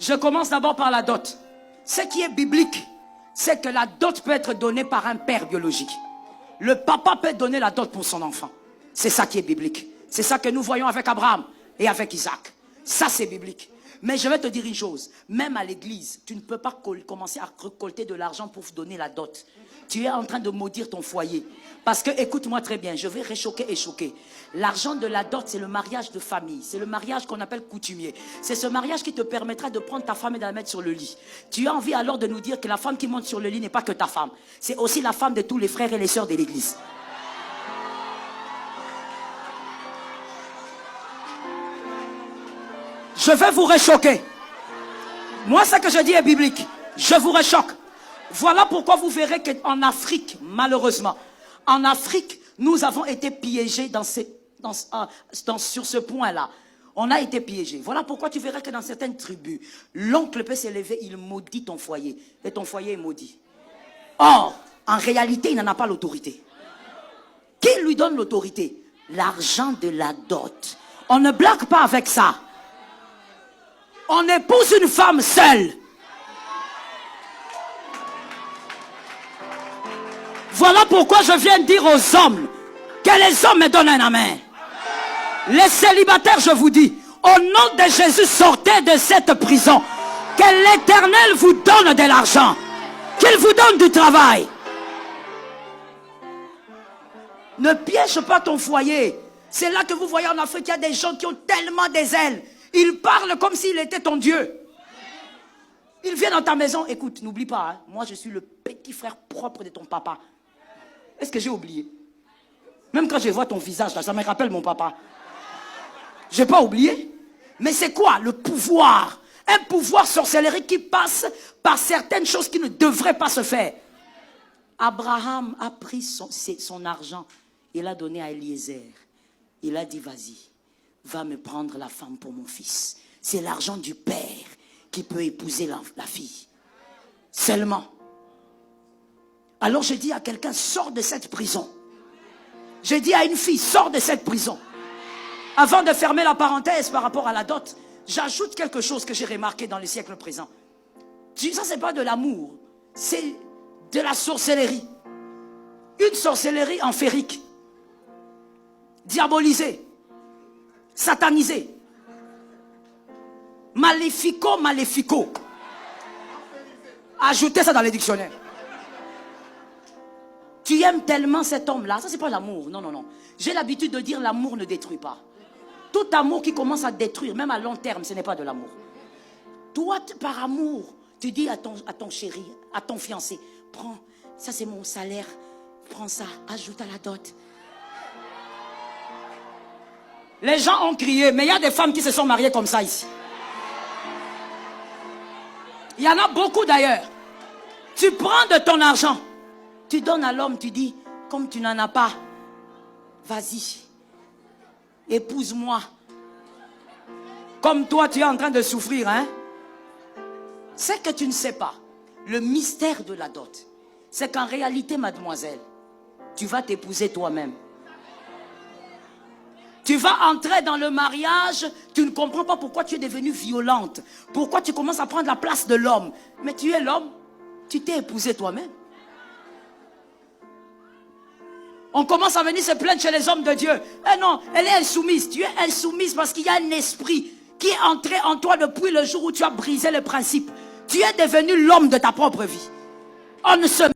Je commence d'abord par la dot. Ce qui est biblique, c'est que la dot peut être donnée par un père biologique. Le papa peut donner la dot pour son enfant. C'est ça qui est biblique. C'est ça que nous voyons avec Abraham et avec Isaac. Ça, c'est biblique. Mais je vais te dire une chose. Même à l'église, tu ne peux pas commencer à récolter de l'argent pour donner la dot. Tu es en train de maudire ton foyer. Parce que, écoute-moi très bien, je vais réchoquer et choquer. L'argent de la dot, c'est le mariage de famille. C'est le mariage qu'on appelle coutumier. C'est ce mariage qui te permettra de prendre ta femme et de la mettre sur le lit. Tu as envie alors de nous dire que la femme qui monte sur le lit n'est pas que ta femme. C'est aussi la femme de tous les frères et les sœurs de l'église. Je vais vous réchoquer. Moi, ce que je dis est biblique. Je vous réchoque. Voilà pourquoi vous verrez qu'en Afrique, malheureusement, en Afrique, nous avons été piégés sur ce point-là. On a été piégés. Voilà pourquoi tu verras que dans certaines tribus, l'oncle peut s'élever, il maudit ton foyer. Et ton foyer est maudit. Or, en réalité, il n'en a pas l'autorité. Qui lui donne l'autorité? L'argent de la dot. On ne blague pas avec ça. On épouse une femme seule. Voilà pourquoi je viens dire aux hommes que les hommes me donnent un amen. Les célibataires, je vous dis, au nom de Jésus, sortez de cette prison. Que l'Éternel vous donne de l'argent. Qu'il vous donne du travail. Ne piège pas ton foyer. C'est là que vous voyez en Afrique, il y a des gens qui ont tellement des ailes. Ils parlent comme s'il était ton Dieu. Ils viennent dans ta maison. Écoute, n'oublie pas, hein, moi je suis le petit frère propre de ton papa. Est-ce que j'ai oublié? Même quand je vois ton visage, là, ça me rappelle mon papa. Je n'ai pas oublié. Mais c'est quoi le pouvoir? Un pouvoir sorcellerie qui passe par certaines choses qui ne devraient pas se faire. Abraham a pris son argent. Il a donné à Eliezer. Il a dit, vas-y, va me prendre la femme pour mon fils. C'est l'argent du père qui peut épouser la fille. Seulement. Alors je dis à quelqu'un, sors de cette prison. Je dis à une fille, sors de cette prison. Avant de fermer la parenthèse par rapport à la dot, j'ajoute quelque chose que j'ai remarqué dans les siècles présents. Ça, c'est pas de l'amour, c'est de la sorcellerie. Une sorcellerie enférique, diabolisée, satanisée, maléfico. Ajoutez ça dans les dictionnaires. Tu aimes tellement cet homme-là. Ça, c'est pas l'amour. Non. J'ai l'habitude de dire l'amour ne détruit pas. Tout amour qui commence à détruire, même à long terme, ce n'est pas de l'amour. Toi, par amour, tu dis à ton chéri, à ton fiancé, prends, ça c'est mon salaire, prends ça, ajoute à la dot. Les gens ont crié, mais il y a des femmes qui se sont mariées comme ça ici. Il y en a beaucoup d'ailleurs. Tu prends de ton argent. Tu donnes à l'homme, tu dis, comme tu n'en as pas, vas-y, épouse-moi. Comme toi, tu es en train de souffrir, hein? C'est que tu ne sais pas. Le mystère de la dot, c'est qu'en réalité, mademoiselle, tu vas t'épouser toi-même. Tu vas entrer dans le mariage, tu ne comprends pas pourquoi tu es devenue violente. Pourquoi tu commences à prendre la place de l'homme. Mais tu es l'homme, tu t'es épousé toi-même. On commence à venir se plaindre chez les hommes de Dieu. Eh non, elle est insoumise. Tu es insoumise parce qu'il y a un esprit qui est entré en toi depuis le jour où tu as brisé le principe. Tu es devenu l'homme de ta propre vie. On ne se